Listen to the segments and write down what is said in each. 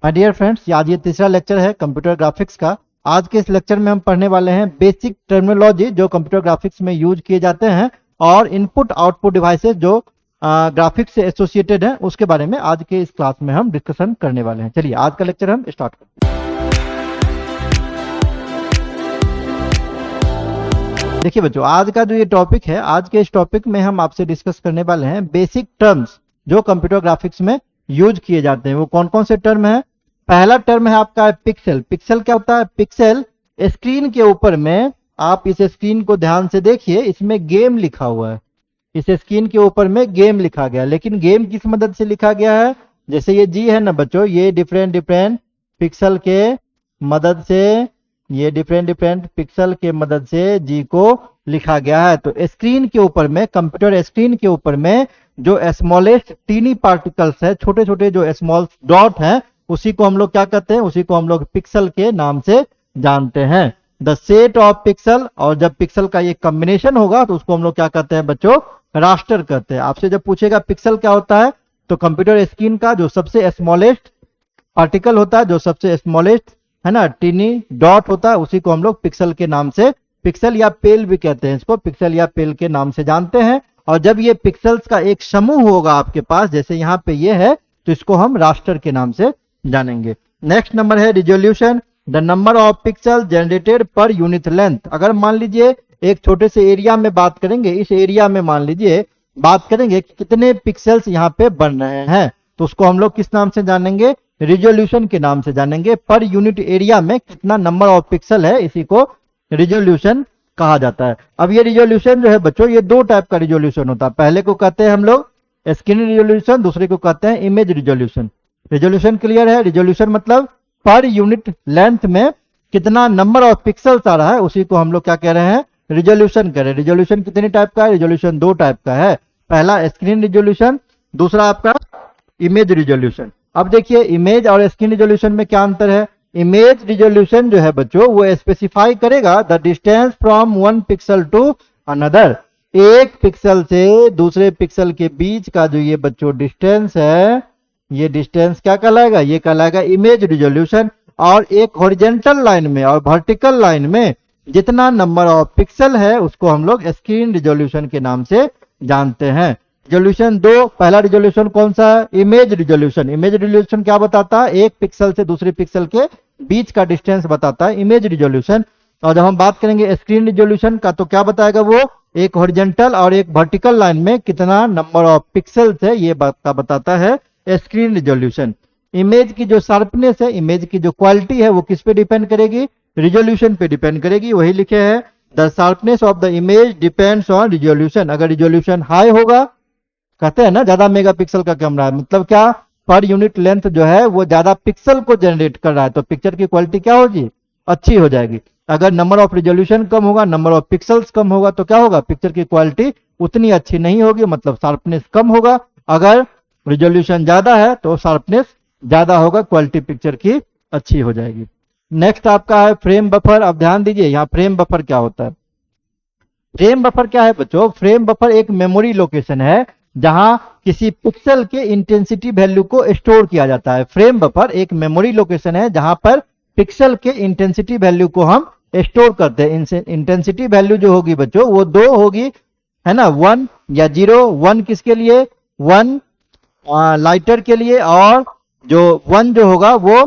My dear friends, आज ये तीसरा लेक्चर है कंप्यूटर ग्राफिक्स का। आज के इस लेक्चर में हम पढ़ने वाले हैं बेसिक टर्मिनोलॉजी जो कंप्यूटर ग्राफिक्स में यूज किए जाते हैं और इनपुट आउटपुट डिवाइसेस जो ग्राफिक्स से एसोसिएटेड हैं उसके बारे में आज के इस क्लास में हम डिस्कशन करने वाले हैं। चलिए आज का लेक्चर हम स्टार्ट करते हैं। देखिए बच्चों, आज का जो ये टॉपिक है, आज के इस टॉपिक में हम आपसे डिस्कस करने वाले हैं बेसिक टर्म्स जो कंप्यूटर ग्राफिक्स में यूज किए जाते हैं। वो कौन कौन से टर्म है? पहला टर्म है आपका पिक्सल। पिक्सल क्या होता है? पिक्सल स्क्रीन के ऊपर में, आप इस स्क्रीन को ध्यान से देखिए, इसमें गेम लिखा हुआ है। इस स्क्रीन के ऊपर में गेम लिखा गया, लेकिन गेम किस मदद से लिखा गया है? जैसे ये जी है ना बच्चों, ये डिफरेंट डिफरेंट पिक्सल के मदद से, ये डिफरेंट पिक्सल के मदद से जी को लिखा गया है। तो स्क्रीन के ऊपर में, कंप्यूटर स्क्रीन के ऊपर में जो स्मॉलेस्ट टीनी पार्टिकल्स है, छोटे छोटे जो स्मॉल डॉट हैं, उसी को हम लोग क्या कहते हैं? उसी को हम लोग पिक्सल के नाम से जानते हैं। द सेट ऑफ पिक्सल, और जब पिक्सल का ये कॉम्बिनेशन होगा तो उसको हम लोग क्या कहते हैं बच्चों? रास्टर कहते हैं। आपसे जब पूछेगा पिक्सल क्या होता है, तो कंप्यूटर स्क्रीन का जो सबसे स्मॉलेस्ट पार्टिकल होता है, जो सबसे स्मॉलेस्ट है ना टीनी डॉट होता है, उसी को हम लोग पिक्सल के नाम से, पिक्सल या पेल भी कहते हैं इसको, पिक्सल या पेल के नाम से जानते हैं। और जब ये पिक्सल्स का एक समूह होगा आपके पास, जैसे यहाँ पे ये है, तो इसको हम रास्टर के नाम से जानेंगे। नेक्स्ट नंबर है resolution, the number of pixel generated per unit length. अगर मान लीजिए एक छोटे से एरिया में बात करेंगे, इस एरिया में मान लीजिए बात करेंगे कि कितने पिक्सल्स यहाँ पे बन रहे हैं, तो उसको हम लोग किस नाम से जानेंगे? रिजोल्यूशन के नाम से जानेंगे। पर यूनिट एरिया में कितना नंबर ऑफ पिक्सल है, इसी को रिजोल्यूशन कहा जाता है। अब ये रिजोल्यूशन जो है बच्चों, ये दो टाइप का रिजोल्यूशन होता है। पहले को कहते हैं हम लोग स्क्रीन रिजोल्यूशन, दूसरे को कहते हैं इमेज रिजोल्यूशन। रिजोल्यूशन क्लियर है? रिजोल्यूशन मतलब पर यूनिट लेंथ में कितना नंबर ऑफ पिक्सल्स आ रहा है, उसी को हम लोग क्या कह रहे हैं? रिजोल्यूशन कह रहे हैं। रिजोल्यूशन कितने टाइप का है? रिजोल्यूशन दो टाइप का है। पहला स्क्रीन रिजोल्यूशन, दूसरा आपका इमेज रिजोल्यूशन। अब देखिए इमेज और स्क्रीन रिजोल्यूशन में क्या अंतर है? इमेज रिजोल्यूशन जो है बच्चों, वो स्पेसिफाई करेगा the distance from one pixel to another. एक पिक्सल से दूसरे पिक्सल के बीच का जो ये बच्चों डिस्टेंस है, ये डिस्टेंस क्या कहलाएगा? ये कहलाएगा इमेज रिजोल्यूशन। और एक हॉरिजॉन्टल लाइन में और वर्टिकल लाइन में जितना नंबर ऑफ पिक्सल है, उसको हम लोग स्क्रीन रिजोल्यूशन के नाम से जानते हैं। रिजोल्यूशन दो, पहला रिजोल्यूशन कौन सा है? Image resolution. इमेज रिजोल्यूशन क्या बताता है? एक पिक्सल से दूसरे पिक्सल के बीच का डिस्टेंस बताता है इमेज रिजोल्यूशन। और जब हम बात करेंगे स्क्रीन रिजोल्यूशन का, तो क्या बताएगा वो? एक हॉरिजॉन्टल और एक वर्टिकल लाइन में कितना नंबर ऑफ पिक्सल्स है, ये बताता है स्क्रीन रिजोल्यूशन। इमेज की जो शार्पनेस है, इमेज की जो क्वालिटी है, वो किस पे डिपेंड करेगी? रिजोल्यूशन पे डिपेंड करेगी। वही लिखे है, the sharpness of the image depends on resolution. अगर रिजोल्यूशन हाई होगा, कहते हैं ना ज्यादा मेगापिक्सल का कैमरा है, मतलब क्या? पर यूनिट लेंथ जो है वो ज्यादा पिक्सल को जनरेट कर रहा है, तो पिक्चर की क्वालिटी क्या होगी? अच्छी हो जाएगी। अगर नंबर ऑफ रिजोल्यूशन कम होगा, नंबर ऑफ पिक्सल्स कम होगा, तो क्या होगा? पिक्चर की क्वालिटी उतनी अच्छी नहीं होगी, मतलब शार्पनेस कम होगा। अगर रिजोल्यूशन ज्यादा है तो शार्पनेस ज्यादा होगा, क्वालिटी पिक्चर की अच्छी हो जाएगी। नेक्स्ट आपका है फ्रेम बफर। अब ध्यान दीजिए, यहाँ फ्रेम बफर क्या होता है? फ्रेम बफर क्या है बच्चों? फ्रेम बफर एक मेमोरी लोकेशन है जहां किसी पिक्सल के इंटेंसिटी वैल्यू को स्टोर किया जाता है। फ्रेम बफर एक मेमोरी लोकेशन है जहां पर पिक्सल के इंटेंसिटी वैल्यू को हम स्टोर करते हैं। इंटेंसिटी वैल्यू जो होगी बच्चों, वो दो होगी, है ना, 1 या 0। 1 किसके लिए? 1 लाइटर के लिए, और जो 1 जो होगा वो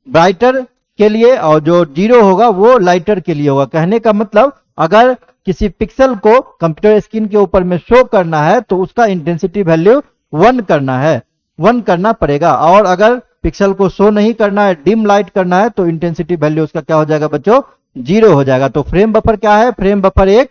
ब्राइटर के लिए, और जो 0 होगा वो लाइटर के लिए होगा। कहने का मतलब, अगर किसी पिक्सल को कंप्यूटर स्क्रीन के ऊपर में शो करना है तो उसका इंटेंसिटी वैल्यू 1 करना है, 1 करना पड़ेगा। और अगर पिक्सल को शो नहीं करना है, डिम लाइट करना है, तो इंटेंसिटी वैल्यू उसका क्या हो जाएगा बच्चों? 0 हो जाएगा। तो फ्रेम बफर क्या है? फ्रेम बफर एक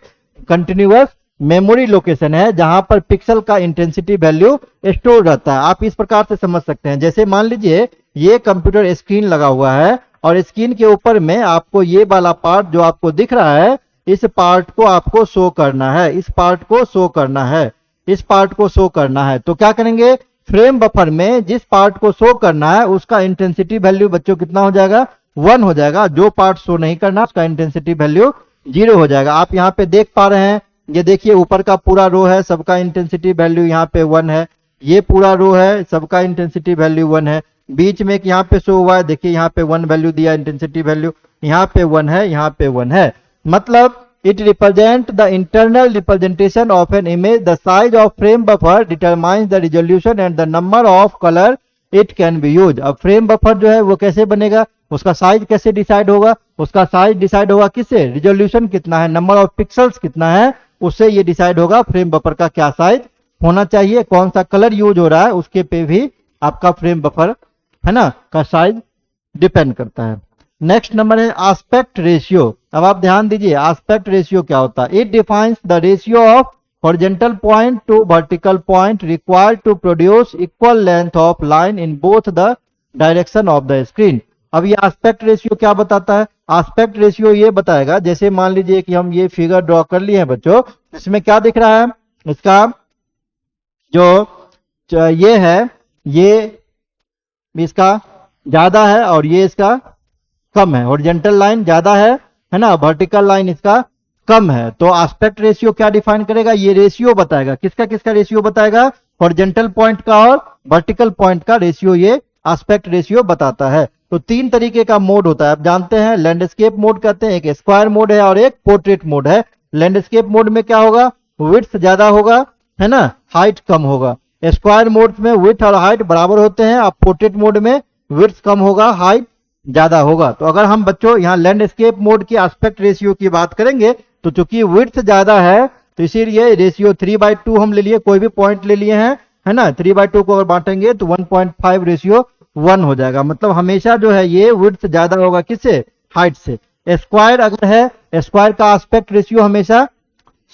कंटिन्यूअस मेमोरी लोकेशन है जहां पर पिक्सल का इंटेंसिटी वैल्यू स्टोर रहता है। आप इस प्रकार से समझ सकते हैं, जैसे मान लीजिए ये कंप्यूटर स्क्रीन लगा हुआ है और स्क्रीन के ऊपर में आपको ये वाला पार्ट जो आपको दिख रहा है, इस पार्ट को आपको शो करना है, इस पार्ट को शो करना है, इस पार्ट को शो करना है। तो क्या करेंगे? फ्रेम बफर में जिस पार्ट को शो करना है उसका इंटेंसिटी वैल्यू बच्चों कितना हो जाएगा? 1 हो जाएगा। जो पार्ट शो नहीं करना उसका इंटेंसिटी वैल्यू 0 हो जाएगा। आप यहाँ पे देख पा रहे हैं, ये देखिए ऊपर का पूरा रो है, सबका इंटेंसिटी वैल्यू यहाँ पे 1 है। ये पूरा रो है, सबका इंटेंसिटी वैल्यू 1 है। बीच में एक यहाँ पे शो हुआ है, देखिए यहाँ पे 1 वैल्यू दिया, इंटेंसिटी वैल्यू यहाँ पे 1 है, यहाँ पे 1 है। मतलब it represent the internal representation of an image, the size of frame buffer determines the resolution and the number of colour it can be use. अब फ्रेम बफर जो है वो कैसे बनेगा, उसका साइज कैसे डिसाइड होगा, उसका साइज डिसाइड होगा किससे, रिजोल्यूशन कितना है, नंबर ऑफ पिक्सल्स कितना है, उससे ये डिसाइड होगा फ्रेम बफर का क्या साइज होना चाहिए, कौन सा कलर यूज हो रहा है उसके पे भी आपका फ्रेम बफर है ना का साइज डिपेंड करता है। नेक्स्ट नंबर है एस्पेक्ट रेशियो। अब आप ध्यान दीजिए एस्पेक्ट रेशियो क्या होता है। It defines the ratio of horizontal point to vertical point required to produce equal length of line in both the direction of the screen. अब ये एस्पेक्ट रेशियो क्या बताता है, एस्पेक्ट रेशियो ये बताएगा, जैसे मान लीजिए कि हम ये फिगर ड्रॉ कर लिए हैं बच्चों, इसमें क्या दिख रहा है, इसका जो ये है ये इसका ज्यादा है और ये इसका कम है, हॉरिजॉन्टल लाइन ज्यादा है ना, वर्टिकल लाइन इसका कम है। तो एस्पेक्ट रेशियो क्या डिफाइन करेगा, ये रेशियो बताएगा, किसका किसका रेशियो बताएगा, हॉरिजॉन्टल पॉइंट का और वर्टिकल पॉइंट का रेशियो ये एस्पेक्ट रेशियो बताता है। तो 3 तरीके का मोड होता है, आप जानते हैं लैंडस्केप मोड कहते हैं, एक स्क्वायर मोड है और एक पोर्ट्रेट मोड है। लैंडस्केप मोड में क्या होगा, विड्थ ज्यादा होगा है ना, हाइट कम होगा। स्क्वायर मोड में विड्थ और हाइट बराबर होते हैं, अब पोर्ट्रेट मोड में विड्थ कम होगा, हाइट ज्यादा होगा। तो अगर हम बच्चों यहाँ लैंडस्केप मोड की एस्पेक्ट रेशियो की बात करेंगे तो चूंकि विड्थ ज्यादा है तो इसीलिए रेशियो 3/2 हम ले लिए, कोई भी पॉइंट ले लिए हैं है ना, 3/2 को अगर बांटेंगे तो 1.5 रेशियो 1 हो जाएगा। मतलब हमेशा जो है ये विड्थ ज्यादा होगा किससे, हाइट से। स्क्वायर अगर है, स्क्वायर का एस्पेक्ट रेशियो हमेशा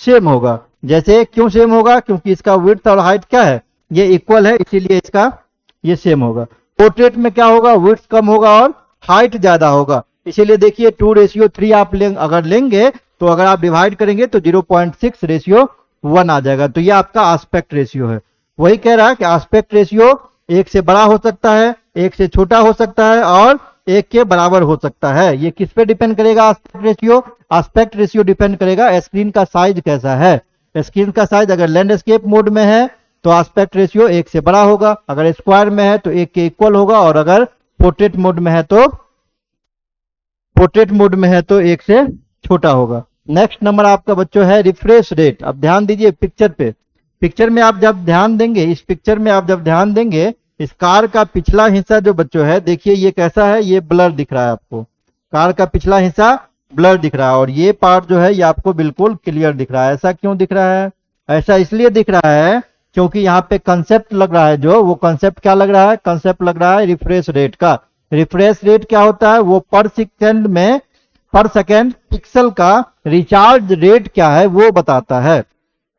सेम होगा। जैसे क्यों सेम होगा, क्योंकि इसका विड्थ और हाइट क्या है, ये इक्वल है, इसीलिए इसका ये सेम होगा। पोर्ट्रेट में क्या होगा, विड्थ कम होगा और हाइट ज्यादा होगा, इसीलिए देखिए 2:3 आप अगर लेंगे तो अगर आप डिवाइड करेंगे तो 0.6 रेशियो 1 आ जाएगा। तो ये आपका एस्पेक्ट रेशियो है। वही कह रहा है कि एस्पेक्ट रेशियो 1 से बड़ा हो सकता है, 1 से छोटा हो सकता है और 1 के बराबर हो सकता है। ये किस पे डिपेंड करेगा aspect ratio, aspect ratio depend करेगा स्क्रीन का साइज कैसा है। स्क्रीन का साइज अगर लैंडस्केप मोड में है तो एस्पेक्ट रेशियो 1 से बड़ा होगा, अगर स्क्वायर में है तो 1 के इक्वल होगा और अगर पोर्ट्रेट मोड में है तो 1 से छोटा होगा। नेक्स्ट नंबर आपका बच्चों है रिफ्रेश रेट। अब ध्यान दीजिए पिक्चर पे, पिक्चर में आप जब ध्यान देंगे, इस पिक्चर में आप जब ध्यान देंगे, इस कार का पिछला हिस्सा जो बच्चों है देखिए ये कैसा है, ये ब्लर दिख रहा है आपको, कार का पिछला हिस्सा ब्लर दिख रहा है और ये पार्ट जो है ये आपको बिल्कुल क्लियर दिख रहा है। ऐसा क्यों दिख रहा है, ऐसा इसलिए दिख रहा है क्योंकि यहाँ पे कंसेप्ट लग रहा है, जो वो कंसेप्ट क्या लग रहा है, कंसेप्ट लग रहा है रिफ्रेश रेट का। रिफ्रेश रेट क्या होता है, वो पर सेकेंड पिक्सल का रिचार्ज रेट क्या है वो बताता है।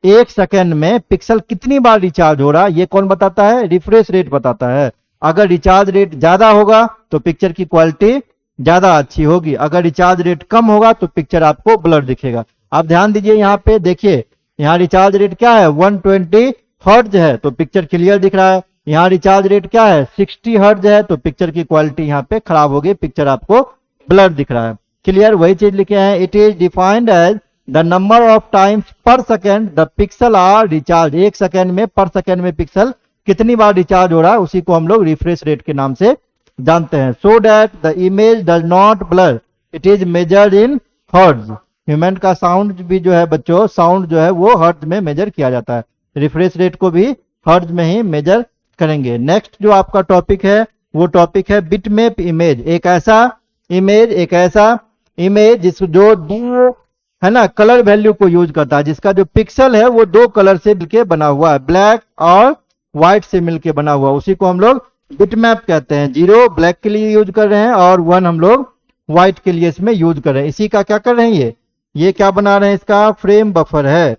1 सेकेंड में पिक्सल कितनी बार रिचार्ज हो रहा है ये कौन बताता है, रिफ्रेश रेट बताता है। अगर रिचार्ज रेट ज्यादा होगा तो पिक्चर की क्वालिटी ज्यादा अच्छी होगी, अगर रिचार्ज रेट कम होगा तो पिक्चर आपको ब्लर दिखेगा। आप ध्यान दीजिए यहाँ पे देखिए, यहाँ रिचार्ज रेट क्या है 120 हर्ट्ज है तो पिक्चर क्लियर दिख रहा है, यहाँ रिचार्ज रेट क्या है 60 हर्ट्ज है तो पिक्चर की क्वालिटी यहाँ पे खराब होगी, पिक्चर आपको ब्लर दिख रहा है। क्लियर, वही चीज लिखे हैं, it is defined as the number of times per second the pixel are recharge. 1 second में पर सेकेंड में पिक्सल कितनी बार रिचार्ज हो रहा है उसी को हम लोग रिफ्रेश रेट के नाम से जानते हैं। So that the image does not blur it is measured in hertz. Human का साउंड भी जो है बच्चों, साउंड जो है वो हर्ट्ज में मेजर किया जाता है, रिफ्रेश रेट को भी हर्ट्ज में ही मेजर करेंगे। नेक्स्ट जो आपका टॉपिक है वो टॉपिक है बिटमैप इमेज। एक ऐसा इमेज जो दो है ना कलर वैल्यू को यूज करता है, जिसका जो पिक्सल है वो 2 कलर से मिलके बना हुआ है, ब्लैक और व्हाइट से मिलके बना हुआ, उसी को हम लोग बिटमैप कहते हैं। 0 ब्लैक के लिए यूज कर रहे हैं और 1 हम लोग व्हाइट के लिए इसमें यूज कर रहे हैं। इसी का क्या कर रहे हैं, ये क्या बना रहे हैं, इसका फ्रेम बफर है।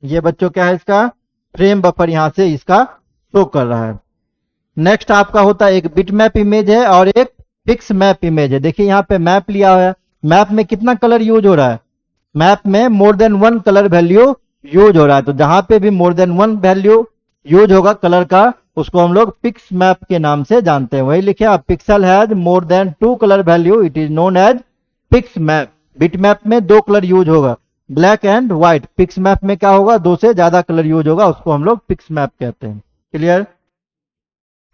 ये बच्चों क्या है, इसका फ्रेम बफर यहाँ से इसका शो कर रहा है। नेक्स्ट आपका होता है एक बिटमैप इमेज है और एक फिक्स मैप इमेज है। देखिए यहाँ पे मैप लिया हुआ है, मैप में कितना कलर यूज हो रहा है, मैप में more than 1 colour value use हो रहा है। तो जहां पे भी मोर देन 1 वैल्यू यूज होगा कलर का उसको हम लोग फिक्स मैप के नाम से जानते हैं। वही लिखे आप, pixel has more than 2 colour value it is known as fix map. Bitmap में 2 कलर यूज होगा, black and white. Fix map में क्या होगा, 2 से ज्यादा कलर यूज होगा, उसको हम लोग फिक्स मैप कहते हैं। क्लियर।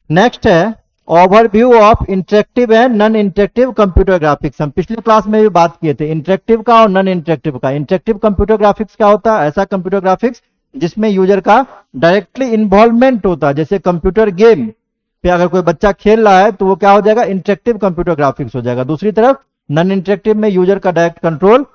नेक्स्ट है overview of interactive and non interactive computer graphics. हम पिछले क्लास में भी बात किए थे इंटरेक्टिव का और नॉन इंटरेक्टिव का। इंटरेक्टिव कंप्यूटर ग्राफिक्स क्या होता है? ऐसा कंप्यूटर ग्राफिक्स जिसमें यूजर का डायरेक्टली इन्वॉल्वमेंट होता है। जैसे कंप्यूटर गेम पे अगर कोई बच्चा खेल रहा है तो वो क्या हो जाएगा? इंटरेक्टिव कंप्यूटर ग्राफिक्स हो जाएगा। दूसरी तरफ नॉन इंटरेक्टिव में यूजर का डायरेक्ट कंट्रोल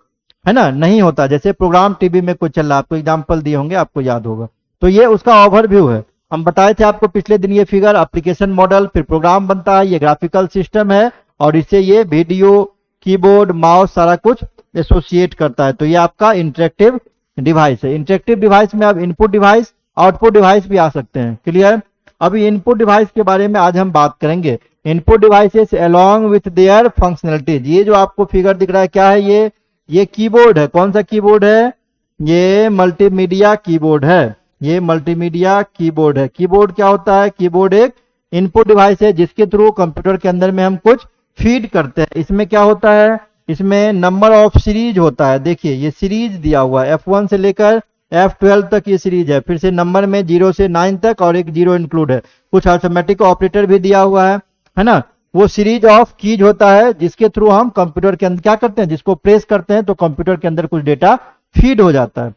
है ना नहीं होता। जैसे प्रोग्राम टीवी में कोई चल रहा है, आपको एग्जांपल दिए होंगे, आपको याद होगा। तो ये उसका ओवरव्यू है। हम बताए थे आपको पिछले दिन ये फिगर एप्लीकेशन मॉडल, फिर प्रोग्राम बनता है, ये ग्राफिकल सिस्टम है और इससे ये वीडियो, कीबोर्ड, माउस सारा कुछ एसोसिएट करता है। तो ये आपका इंटरेक्टिव डिवाइस है। इंटरेक्टिव डिवाइस में अब इनपुट डिवाइस, आउटपुट डिवाइस भी आ सकते हैं। क्लियर? अभी इनपुट डिवाइस के बारे में आज हम बात करेंगे। Input devices along with their functionalities. ये जो आपको फिगर दिख रहा है क्या है? ये कीबोर्ड है। कौन सा कीबोर्ड है? ये मल्टीमीडिया कीबोर्ड है। ये मल्टीमीडिया कीबोर्ड है। कीबोर्ड क्या होता है? कीबोर्ड एक इनपुट डिवाइस है जिसके थ्रू कंप्यूटर के अंदर में हम कुछ फीड करते हैं। इसमें क्या होता है? इसमें नंबर ऑफ सीरीज होता है। देखिए ये सीरीज दिया हुआ है, F1 से लेकर F12 तक ये सीरीज है। फिर से नंबर में 0 से 9 तक और एक 0 इंक्लूड है। कुछ अर्थमेटिक ऑपरेटर भी दिया हुआ है ना। वो सीरीज ऑफ कीज होता है जिसके थ्रू हम कंप्यूटर के अंदर क्या करते हैं? जिसको प्रेस करते हैं तो कंप्यूटर के अंदर कुछ डेटा फीड हो जाता है।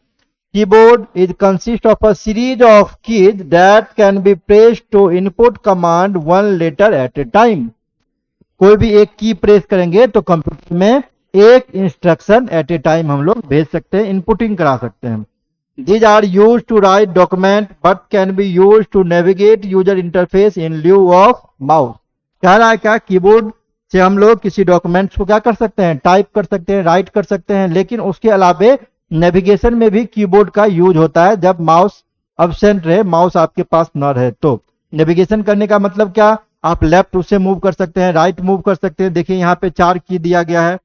Keyboard is consist of a series of keys that can be pressed to input command one letter at a time. कोई भी एक की प्रेस करेंगे तो कंप्यूटर में एक इंस्ट्रक्शन एट ए टाइम हम लोग भेज सकते हैं, इनपुटिंग करा सकते हैं। These are used to write document but can be used to navigate user interface in lieu of mouse। कह रहा है क्या? कीबोर्ड से हम लोग किसी डॉक्यूमेंट्स को क्या कर सकते हैं? टाइप कर सकते हैं, राइट कर सकते हैं, लेकिन उसके अलावे नेविगेशन में भी कीबोर्ड का यूज होता है जब माउस अब्सेंट रहे, माउस आपके पास न रहे तो। नेविगेशन करने का मतलब क्या? आप लेफ्ट उससे मूव कर सकते हैं, राइट मूव कर सकते हैं। देखिए यहाँ पे 4 की दिया गया है,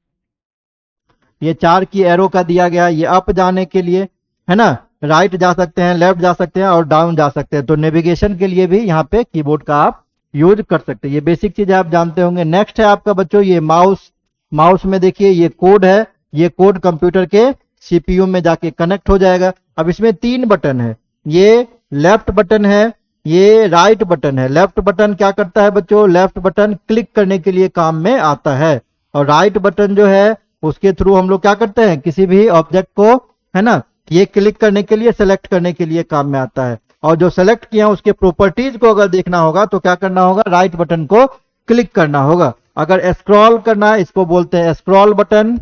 ये 4 की एरो का दिया गया है। ये अप जाने के लिए है ना, राइट जा सकते हैं, लेफ्ट जा सकते हैं और डाउन जा सकते हैं। तो नेविगेशन के लिए भी यहाँ पे कीबोर्ड का आप यूज कर सकते हैं। ये बेसिक चीज आप जानते होंगे। नेक्स्ट है आपका बच्चों ये माउस। माउस में देखिए ये कोड है। ये कोड कंप्यूटर के सीपीयू में जाके कनेक्ट हो जाएगा। अब इसमें 3 बटन है। ये लेफ्ट बटन है, ये राइट बटन है। लेफ्ट बटन क्या करता है बच्चों? लेफ्ट बटन क्लिक करने के लिए काम में आता है। और राइट बटन जो है उसके थ्रू हम लोग क्या करते हैं? किसी भी ऑब्जेक्ट को है ना, ये क्लिक करने के लिए, सेलेक्ट करने के लिए काम में आता है। और जो सेलेक्ट किया उसके प्रॉपर्टीज को अगर देखना होगा तो क्या करना होगा? राइट बटन को क्लिक करना होगा। अगर स्क्रॉल करना है, इसको बोलते हैं स्क्रॉल बटन।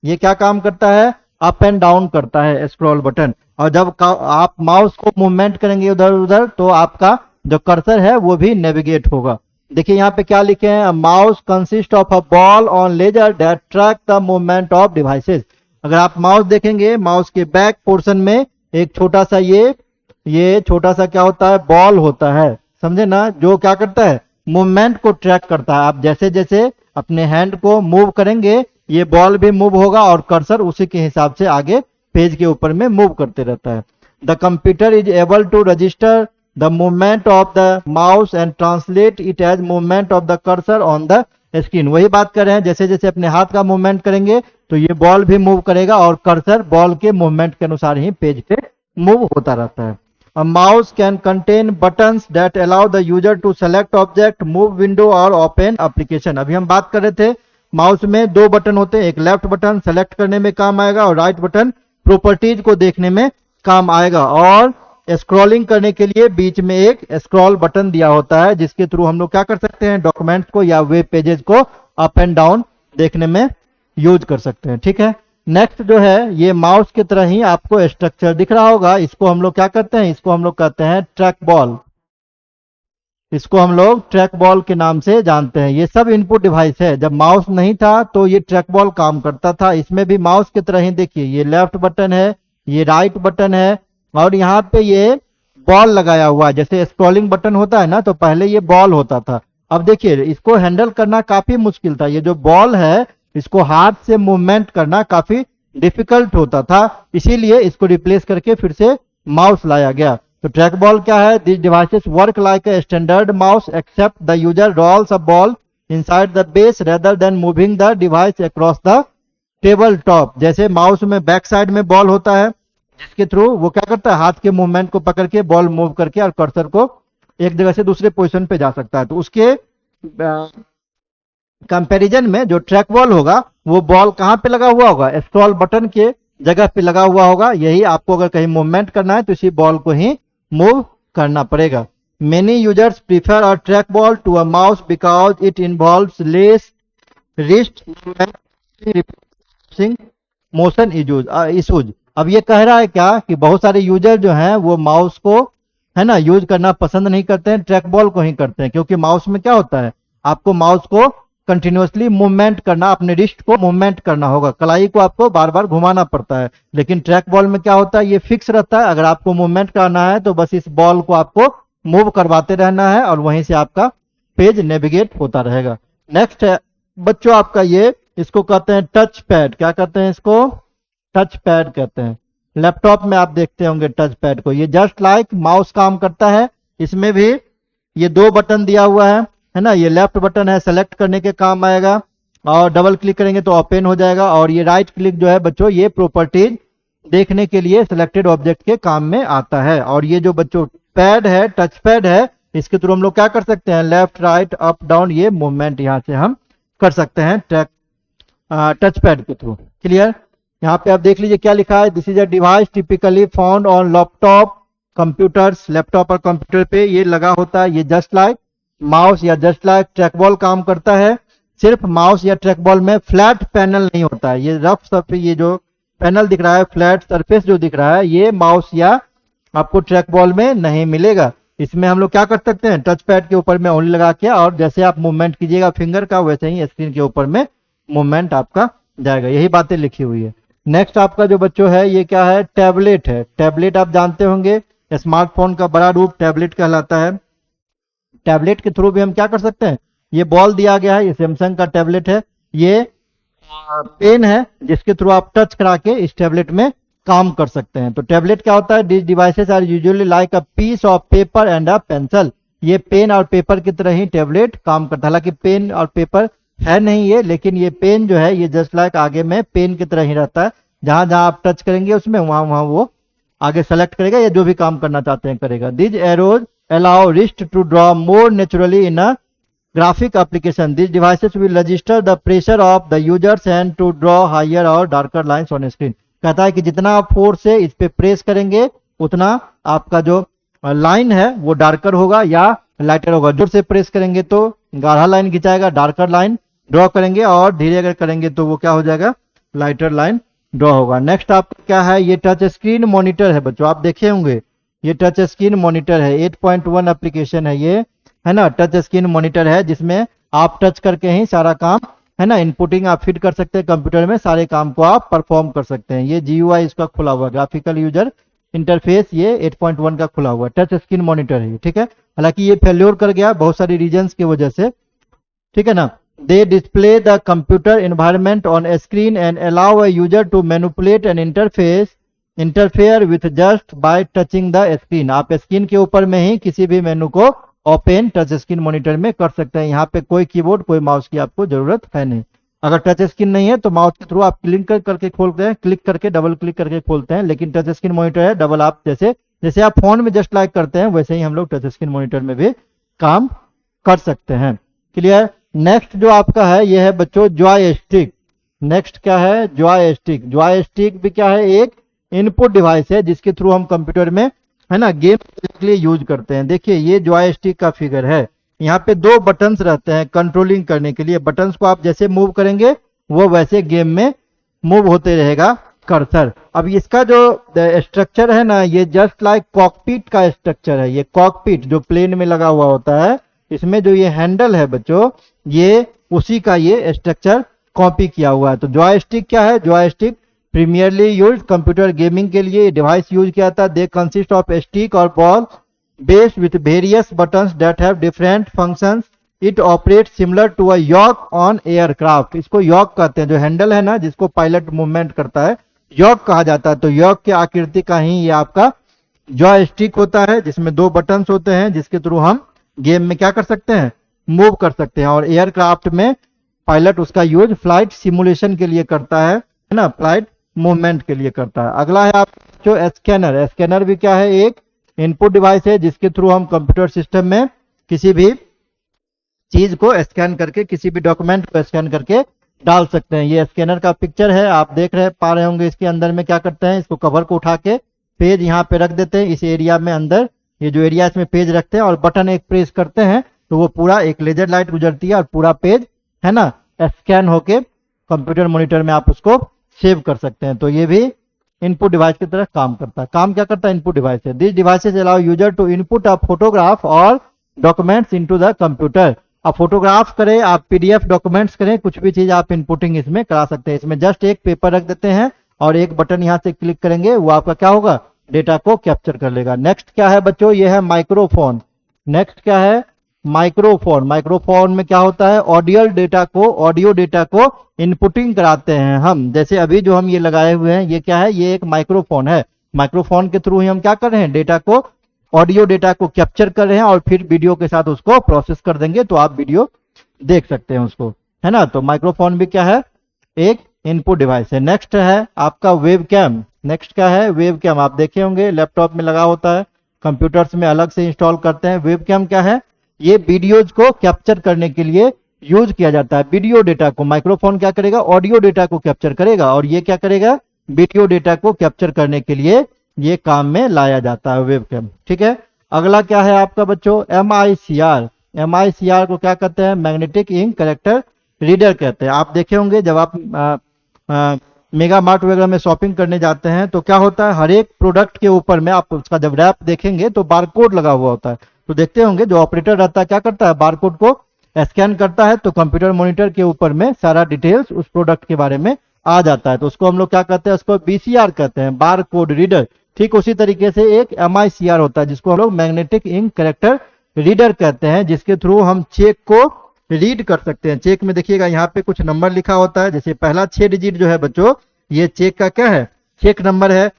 ये क्या काम करता है? अप एंड डाउन करता है स्क्रॉल बटन। और जब आप माउस को मूवमेंट करेंगे उधर उधर तो आपका जो कर्सर है वो भी नेविगेट होगा। देखिए यहाँ पे क्या लिखे हैं? Mouse consist of a ball on laser that track the movement of devices. अगर आप माउस देखेंगे, माउस के बैक पोर्शन में एक छोटा सा ये छोटा सा क्या होता है? बॉल होता है, समझे ना, जो क्या करता है? मूवमेंट को ट्रैक करता है। आप जैसे जैसे अपने हैंड को मूव करेंगे ये बॉल भी मूव होगा और कर्सर उसी के हिसाब से आगे पेज के ऊपर में मूव करते रहता है। The computer is able to register the movement of the mouse and translate it as movement of the cursor on the screen. वही बात कर रहे हैं, जैसे जैसे अपने हाथ का मूवमेंट करेंगे तो ये बॉल भी मूव करेगा और कर्सर बॉल के मूवमेंट के अनुसार ही पेज पे मूव होता रहता है। A mouse can contain buttons that allow the user to select object, move window और open application। अभी हम बात कर रहे थे माउस में 2 बटन होते हैं। एक लेफ्ट बटन सेलेक्ट करने में काम आएगा और राइट बटन प्रॉपर्टीज को देखने में काम आएगा। और स्क्रॉलिंग करने के लिए बीच में एक स्क्रॉल बटन दिया होता है जिसके थ्रू हम लोग क्या कर सकते हैं? डॉक्यूमेंट्स को या वेब पेजेस को अप एंड डाउन देखने में यूज कर सकते हैं। ठीक है। नेक्स्ट जो है ये माउस की तरह ही आपको स्ट्रक्चर दिख रहा होगा। इसको हम लोग क्या करते हैं? इसको हम लोग कहते हैं ट्रैक बॉल। इसको हम लोग ट्रैक बॉल के नाम से जानते हैं। ये सब इनपुट डिवाइस है। जब माउस नहीं था तो ये ट्रैक बॉल काम करता था। इसमें भी माउस की तरह ही देखिए ये लेफ्ट बटन है, ये राइट बटन है और यहाँ पे ये बॉल लगाया हुआ है। जैसे स्क्रॉलिंग बटन होता है ना, तो पहले ये बॉल होता था। अब देखिए इसको हैंडल करना काफी मुश्किल था। ये जो बॉल है इसको हाथ से मूवमेंट करना काफी डिफिकल्ट होता था, इसीलिए इसको रिप्लेस करके फिर से माउस लाया गया। तो ट्रैक बॉल क्या है? This devices work like a standard mouse except the user rolls a ball inside the base rather than moving the device across the table top. जैसे माउस में बैक साइड में ball होता है जिसके through वो क्या करता है? हाथ के मूवमेंट को पकड़ के बॉल मूव करके और कर्सर को एक जगह से दूसरे पोजीशन पे जा सकता है। तो उसके कंपैरिजन में जो ट्रैक बॉल होगा वो बॉल कहाँ पे लगा हुआ होगा, स्क्रॉल बटन के जगह पे लगा हुआ होगा। यही आपको अगर कहीं मूवमेंट करना है तो इसी बॉल को ही मूव करना पड़ेगा। Many users prefer a track ball to a mouse because it involves less wrist motion issues. अब ये कह रहा है क्या कि बहुत सारे यूजर जो हैं वो माउस को है ना यूज करना पसंद नहीं करते हैं, ट्रैक बॉल को ही करते हैं, क्योंकि माउस में क्या होता है, आपको माउस को कंटिन्यूअसली मूवमेंट करना, अपने रिस्ट को मूवमेंट करना होगा, कलाई को आपको बार बार घुमाना पड़ता है। लेकिन ट्रैक बॉल में क्या होता है, ये फिक्स रहता है। अगर आपको मूवमेंट करना है तो बस इस बॉल को आपको मूव करवाते रहना है और वहीं से आपका पेज नेविगेट होता रहेगा। नेक्स्ट है बच्चों आपका ये, इसको कहते हैं टच पैड। क्या कहते हैं इसको, टच पैड कहते हैं। लैपटॉप में आप देखते होंगे टच पैड को, ये जस्ट लाइक माउस काम करता है। इसमें भी ये दो बटन दिया हुआ है ना, ये लेफ्ट बटन है, सेलेक्ट करने के काम आएगा और डबल क्लिक करेंगे तो ओपन हो जाएगा। और ये राइट क्लिक जो है बच्चों ये प्रॉपर्टीज देखने के लिए सिलेक्टेड ऑब्जेक्ट के काम में आता है। और ये जो बच्चों पैड है, टच पैड है, इसके थ्रू हम लोग क्या कर सकते हैं, लेफ्ट राइट अप डाउन ये मूवमेंट यहाँ से हम कर सकते हैं टच पैड के थ्रू। क्लियर। यहाँ पे आप देख लीजिए क्या लिखा है, this is a device typically found on laptop computers. Laptop और कंप्यूटर पे ये लगा होता है। ये जस्ट लाइक माउस या जस्ट लाइक ट्रैक बॉल काम करता है। सिर्फ माउस या ट्रैक बॉल में फ्लैट पैनल नहीं होता है, ये रफ सरफेस, ये जो पैनल दिख रहा है, फ्लैट सरफेस जो दिख रहा है, ये माउस या आपको ट्रैक बॉल में नहीं मिलेगा। इसमें हम लोग क्या कर सकते हैं, टच पैड के ऊपर में उंगली लगा के और जैसे आप मूवमेंट कीजिएगा फिंगर का, वैसे ही स्क्रीन के ऊपर में मूवमेंट आपका जाएगा। यही बातें लिखी हुई है। नेक्स्ट आपका जो बच्चों है ये क्या है, टैबलेट है। टैबलेट आप जानते होंगे स्मार्टफोन का बड़ा रूप टैबलेट कहलाता है। टैबलेट के थ्रू भी हम क्या कर सकते हैं, ये बॉल दिया गया है, ये सैमसंग का टैबलेट है, ये पेन है जिसके थ्रू आप टच करा के इस टैबलेट में काम कर सकते हैं। तो टैबलेट क्या होता है, this devices are usually like a piece of paper and a pencil. ये पेन और पेपर की तरह ही टैबलेट काम करता है। हालांकि पेन और पेपर है नहीं ये, लेकिन ये पेन जो है ये जस्ट लाइक आगे में पेन की तरह ही रहता है। जहां जहां आप टच करेंगे उसमें वहां वहां वो आगे सेलेक्ट करेगा, या जो भी काम करना चाहते हैं करेगा। This arrows allow wrist to draw more naturally in a graphic application. These devices will register the pressure of the user's hand to draw higher or darker lines on screen. कहता है कि जितना आप फोर्स से इस पे press करेंगे उतना आपका जो लाइन है वो डार्कर होगा या लाइटर होगा। जोर से प्रेस करेंगे तो गाढ़ा लाइन खिंचाएगा, डार्कर लाइन ड्रॉ करेंगे, और धीरे अगर करेंगे तो वो क्या हो जाएगा, लाइटर लाइन ड्रॉ होगा। नेक्स्ट आपका क्या है, ये टच स्क्रीन मॉनिटर है बच्चों, आप देखे होंगे ये टच स्क्रीन मॉनिटर है। 8.1 एप्लीकेशन है ये, है ना, टच स्क्रीन मॉनिटर है जिसमें आप टच करके ही सारा काम है ना इनपुटिंग आप फिट कर सकते हैं कंप्यूटर में, सारे काम को आप परफॉर्म कर सकते हैं। ये GUI इसका खुला हुआ, ग्राफिकल यूजर इंटरफेस, ये 8.1 का खुला हुआ टच स्क्रीन मॉनिटर है, ठीक है। हालांकि ये फेल्योर कर गया बहुत सारी रीजंस की वजह से, ठीक है ना। They display the computer environment on a screen and allow a user to manipulate an interfere with just by touching the screen. आप स्क्रीन के ऊपर में ही किसी भी मेनू को ओपन टच स्क्रीन मॉनिटर में कर सकते हैं। यहाँ पे कोई कीबोर्ड कोई माउस की आपको जरूरत है नहीं। अगर टच स्क्रीन नहीं है तो माउस के थ्रू आप करके खोलते हैं, क्लिक करके डबल क्लिक करके खोलते हैं। लेकिन टच स्क्रीन मॉनिटर है डबल, आप जैसे आप फोन में जस्ट लाइक करते हैं वैसे ही हम लोग टच स्क्रीन मॉनिटर में भी काम कर सकते हैं। क्लियर। नेक्स्ट जो आपका है ये है बच्चों जॉय स्टिक। नेक्स्ट क्या है, जॉय स्टिक। जॉय स्टिक भी क्या है, एक इनपुट डिवाइस है जिसके थ्रू हम कंप्यूटर में है ना गेम के लिए यूज करते हैं। देखिए ये जॉय स्टिक का फिगर है, यहाँ पे दो बटन्स रहते हैं कंट्रोलिंग करने के लिए। बटन्स को आप जैसे मूव करेंगे वो वैसे गेम में मूव होते रहेगा कर्सर। अब इसका जो स्ट्रक्चर है ना, ये जस्ट लाइक कॉकपिट का स्ट्रक्चर है। ये कॉकपिट जो प्लेन में लगा हुआ होता है, इसमें जो ये हैंडल है बच्चों, ये उसी का ये स्ट्रक्चर कॉपी किया हुआ है। तो जॉयस्टिक क्या है, joystick primarily use computer gaming के लिए डिवाइस यूज किया था। दे कंसिस्ट ऑफ स्टिक और ball based with various buttons that have different functions. It operate similar to a yoke on aircraft. इसको यॉक कहते हैं, जो हैंडल है ना जिसको पायलट मूवमेंट करता है यॉक कहा जाता है। तो यॉक के आकृति का ही ये आपका जॉयस्टिक होता है, जिसमें दो बटन्स होते हैं जिसके थ्रू हम गेम में क्या कर सकते हैं, मूव कर सकते हैं। और एयरक्राफ्ट में पायलट उसका यूज फ्लाइट सिमुलेशन के लिए करता है ना, फ्लाइट मूवमेंट के लिए करता है। अगला है आप जो स्कैनर। स्कैनर भी क्या है, एक इनपुट डिवाइस है जिसके थ्रू हम कंप्यूटर सिस्टम में किसी भी चीज को स्कैन करके, किसी भी डॉक्यूमेंट को स्कैन करके डाल सकते हैं। ये स्कैनर का पिक्चर है, आप देख पा रहे होंगे। इसके अंदर में क्या करते हैं, इसको कवर को उठा के पेज यहाँ पे रख देते हैं, इस एरिया में अंदर, ये जो एरिया इसमें पेज रखते हैं, और बटन एक प्रेस करते हैं तो वो पूरा एक लेजर लाइट गुजरती है और पूरा पेज है ना स्कैन होके कंप्यूटर मॉनिटर में आप उसको सेव कर सकते हैं। तो ये भी इनपुट डिवाइस की तरह काम करता है। काम क्या करता है, इनपुट डिवाइस है। This devices allow user to input a photograph और डॉक्यूमेंट्स इनटू द कंप्यूटर। आप फोटोग्राफ करें, आप पीडीएफ डॉक्यूमेंट्स करें, कुछ भी चीज आप इनपुटिंग इसमें करा सकते हैं। इसमें जस्ट एक पेपर रख देते हैं और एक बटन यहाँ से क्लिक करेंगे, वो आपका क्या होगा, डेटा को कैप्चर कर लेगा। नेक्स्ट क्या है बच्चों, ये है माइक्रोफोन। नेक्स्ट क्या है, माइक्रोफोन। माइक्रोफोन में क्या होता है, ऑडियो डेटा को इनपुटिंग कराते हैं हम। जैसे अभी जो हम ये लगाए हुए हैं, ये क्या है, ये एक माइक्रोफोन है। माइक्रोफोन के थ्रू ही हम क्या कर रहे हैं, डेटा को, ऑडियो डेटा को कैप्चर कर रहे हैं और फिर वीडियो के साथ उसको प्रोसेस कर देंगे, तो आप वीडियो देख सकते हैं उसको, है ना। तो माइक्रोफोन भी क्या है, एक इनपुट डिवाइस है। नेक्स्ट है आपका वेबकैम। नेक्स्ट क्या है, वेबकैम। आप देखे होंगे लैपटॉप में लगा होता है, कंप्यूटर्स में अलग से इंस्टॉल करते हैं। वेबकैम क्या है, ये वीडियोज को कैप्चर करने के लिए यूज किया जाता है। वीडियो डेटा को माइक्रोफोन क्या करेगा, ऑडियो डेटा को कैप्चर करेगा, और ये क्या करेगा, वीडियो डेटा को कैप्चर करने के लिए ये काम में लाया जाता है वेबकैम। ठीक है। अगला क्या है आपका बच्चों, MICR। MICR को क्या कहते हैं, मैग्नेटिक इंक कैरेक्टर रीडर कहते हैं। आप देखे होंगे जब आप मेगा मार्ट वगैरह में शॉपिंग करने जाते हैं तो क्या होता है, हर एक प्रोडक्ट के ऊपर में आप उसका जब रैप देखेंगे तो बारकोड लगा हुआ होता है। तो देखते होंगे जो ऑपरेटर रहता है क्या करता है, बारकोड को स्कैन करता है, तो कंप्यूटर मॉनिटर के ऊपर में सारा डिटेल्स उस प्रोडक्ट के बारे में आ जाता है। तो उसको हम लोग क्या कहते हैं, उसको BCR कहते हैं, बार कोड रीडर। ठीक उसी तरीके से एक MICR होता है जिसको हम लोग मैग्नेटिक इंक कैरेक्टर रीडर कहते हैं, जिसके थ्रू हम चेक को रीड कर सकते हैं। चेक में देखिएगा यहाँ पे कुछ नंबर लिखा होता है, जैसे पहला 6 डिजिट जो है बच्चों, ये चेक का क्या है, चेक नंबर है।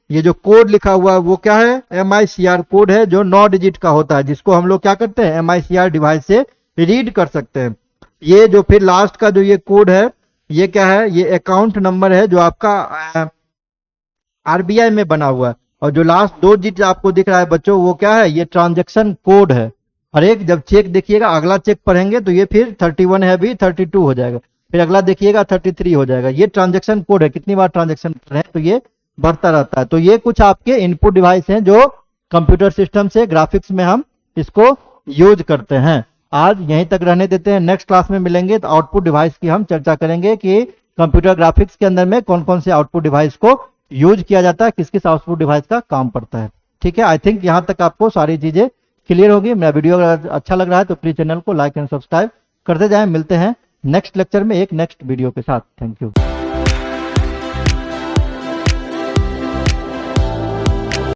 ये जो कोड लिखा हुआ है वो क्या है, MICR कोड है, जो 9 डिजिट का होता है, जिसको हम लोग क्या करते हैं, MICR डिवाइस से रीड कर सकते हैं। ये जो फिर लास्ट का जो ये कोड है, ये क्या है, ये अकाउंट नंबर है जो आपका RBI में बना हुआ है। और जो लास्ट 2 डिजिट आपको दिख रहा है बच्चों, वो क्या है, ये ट्रांजैक्शन कोड है। हर एक जब चेक देखिएगा, अगला चेक पढ़ेंगे तो ये फिर 31 है, अभी 32 हो जाएगा, फिर अगला देखिएगा 33 हो जाएगा। ये ट्रांजैक्शन कोड है, कितनी बार ट्रांजैक्शन कर रहे हैं तो ये बढ़ता रहता है। तो ये कुछ आपके इनपुट डिवाइस हैं जो कंप्यूटर सिस्टम से ग्राफिक्स में हम इसको यूज करते हैं। आज यहीं तक रहने देते हैं, नेक्स्ट क्लास में मिलेंगे तो आउटपुट डिवाइस की हम चर्चा करेंगे कि कंप्यूटर ग्राफिक्स के अंदर में कौन कौन से आउटपुट डिवाइस को यूज किया जाता है, किस किस आउटपुट डिवाइस का काम पड़ता है। ठीक है, आई थिंक यहाँ तक आपको सारी चीजें क्लियर होगी। मेरा वीडियो अगर अच्छा लग रहा है तो प्लीज चैनल को लाइक एंड सब्सक्राइब करते जाएं। मिलते हैं नेक्स्ट लेक्चर में एक नेक्स्ट वीडियो के साथ। Thank you.